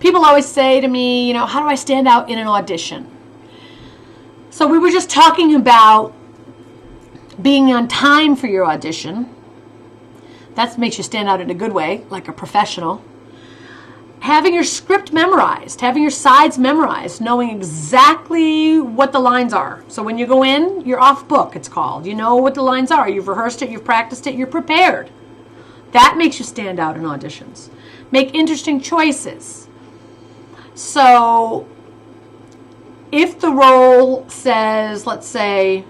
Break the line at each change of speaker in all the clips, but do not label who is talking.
People always say to me, how do I stand out in an audition? So we were just talking about being on time for your audition. That makes you stand out in a good way, like a professional. Having your script memorized, having your sides memorized, knowing exactly what the lines are. So when you go in, you're off book, it's called. You know what the lines are. You've rehearsed it, you've practiced it, you're prepared. That makes you stand out in auditions. Make interesting choices. So if the role says, let's say,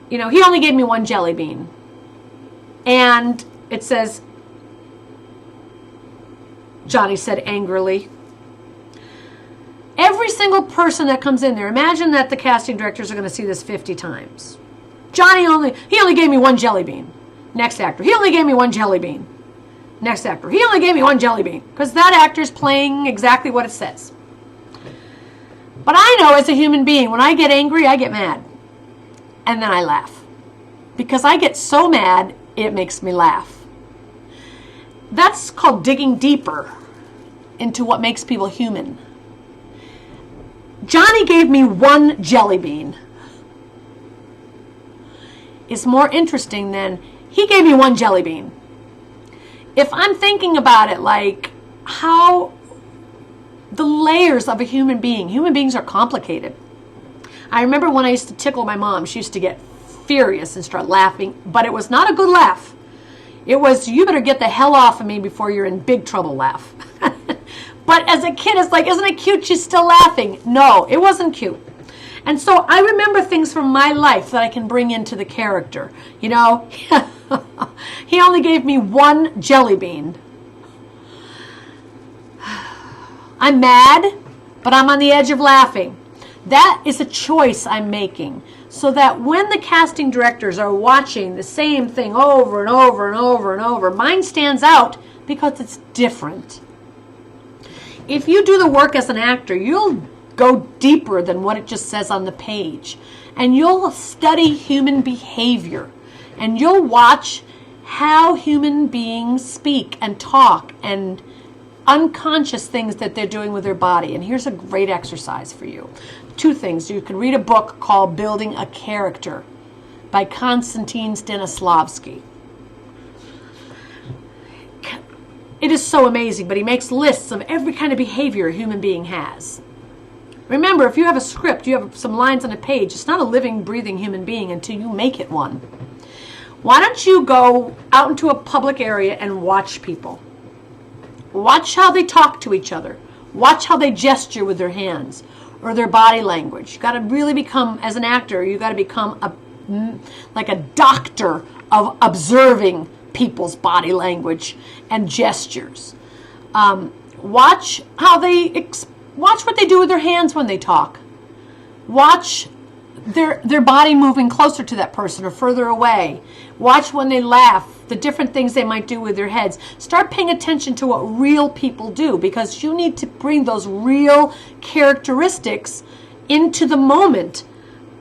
he only gave me one jelly bean, and it says, Johnny said angrily. Every single person that comes in there, imagine that the casting directors are going to see this 50 times. He only gave me one jelly bean. Next actor, he only gave me one jelly bean. Next actor, he only gave me one jelly bean. Because that actor's playing exactly what it says. But I know as a human being, when I get angry, I get mad. And then I laugh. Because I get so mad, it makes me laugh. That's called digging deeper into what makes people human. Johnny gave me one jelly bean. It's more interesting than he gave me one jelly bean. If I'm thinking about it like how the layers of a human beings are complicated. I remember when I used to tickle my mom, she used to get furious and start laughing, but it was not a good laugh. It was, you better get the hell off of me before you're in big trouble laugh. But as a kid, it's like, isn't it cute she's still laughing? No, it wasn't cute. And so I remember things from my life that I can bring into the character. He only gave me one jelly bean. I'm mad, but I'm on the edge of laughing. That is a choice I'm making. So that when the casting directors are watching the same thing over and over and over and over, mine stands out because it's different. If you do the work as an actor, you'll go deeper than what it just says on the page. And you'll study human behavior. And you'll watch how human beings speak and talk and unconscious things that they're doing with their body. And here's a great exercise for you. 2 things. You can read a book called Building a Character by Konstantin Stanislavski. It is so amazing, but he makes lists of every kind of behavior a human being has. Remember, if you have a script, you have some lines on a page, it's not a living, breathing human being until you make it one. Why don't you go out into a public area and watch people? Watch how they talk to each other. Watch how they gesture with their hands or their body language. You got to really become, as an actor, you got to become like a doctor of observing people's body language and gestures. Watch what they do with their hands when they talk. Watch their body moving closer to that person or further away. Watch when they laugh, the different things they might do with their heads. Start paying attention to what real people do, because you need to bring those real characteristics into the moment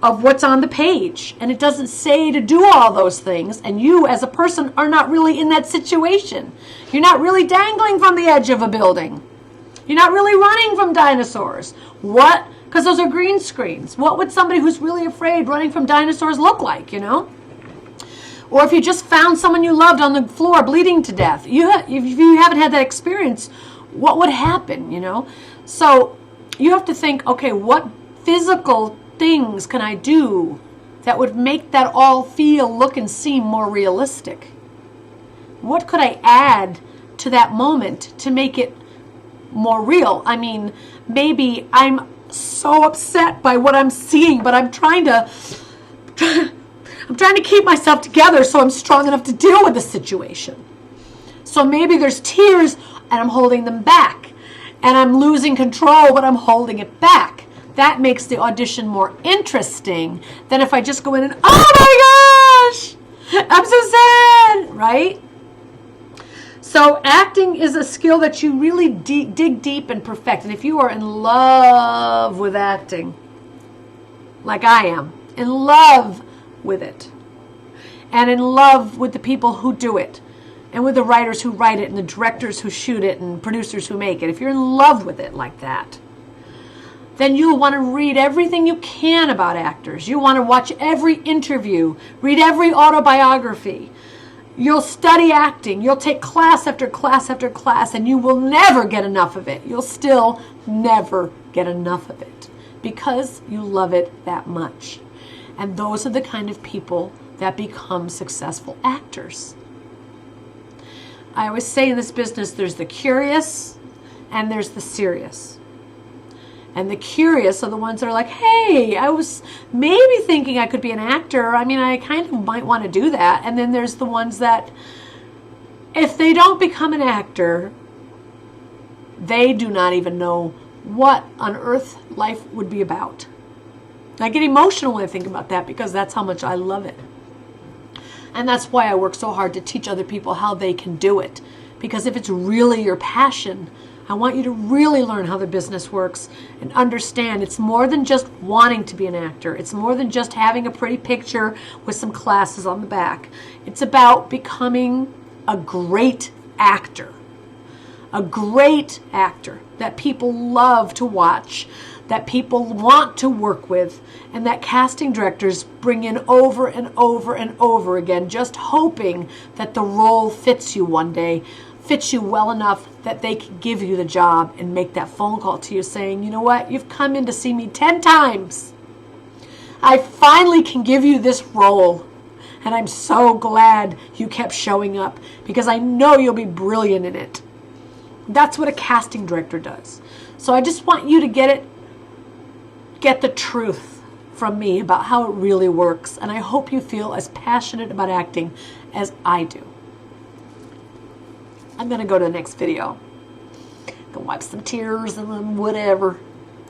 of what's on the page. And it doesn't say to do all those things, and you as a person are not really in that situation. You're not really dangling from the edge of a building. You're not really running from dinosaurs. What? Because those are green screens. What would somebody who's really afraid running from dinosaurs look like, Or if you just found someone you loved on the floor bleeding to death. If you haven't had that experience, what would happen, So you have to think, okay, what physical things can I do that would make that all feel, look, and seem more realistic? What could I add to that moment to make it more real? I mean, maybe I'm so upset by what I'm seeing, but I'm trying to keep myself together so I'm strong enough to deal with the situation. So maybe there's tears and I'm holding them back, and I'm losing control, but I'm holding it back. That makes the audition more interesting than if I just go in and, oh my gosh, I'm so sad, right? So acting is a skill that you really dig deep and perfect. And if you are in love with acting, like I am, in love with it, and in love with the people who do it, and with the writers who write it and the directors who shoot it and producers who make it, if you're in love with it like that, then you'll want to read everything you can about actors. You want to watch every interview, read every autobiography. You'll study acting. You'll take class after class after class, and you will never get enough of it. You'll still never get enough of it because you love it that much. And those are the kind of people that become successful actors. I always say in this business, there's the curious and there's the serious. And the curious are the ones that are like, hey, I was maybe thinking I could be an actor. I mean, I kind of might want to do that. And then there's the ones that, if they don't become an actor, they do not even know what on earth life would be about. I get emotional when I think about that because that's how much I love it. And that's why I work so hard to teach other people how they can do it. Because if it's really your passion, I want you to really learn how the business works and understand it's more than just wanting to be an actor. It's more than just having a pretty picture with some classes on the back. It's about becoming a great actor. A great actor that people love to watch, that people want to work with, and that casting directors bring in over and over and over again, just hoping that the role fits you one day, fits you well enough that they can give you the job and make that phone call to you saying, you know what, you've come in to see me 10 times. I finally can give you this role. And I'm so glad you kept showing up because I know you'll be brilliant in it. That's what a casting director does. So I just want you to get the truth from me about how it really works. And I hope you feel as passionate about acting as I do. I'm going to go to the next video. Go wipe some tears and then whatever.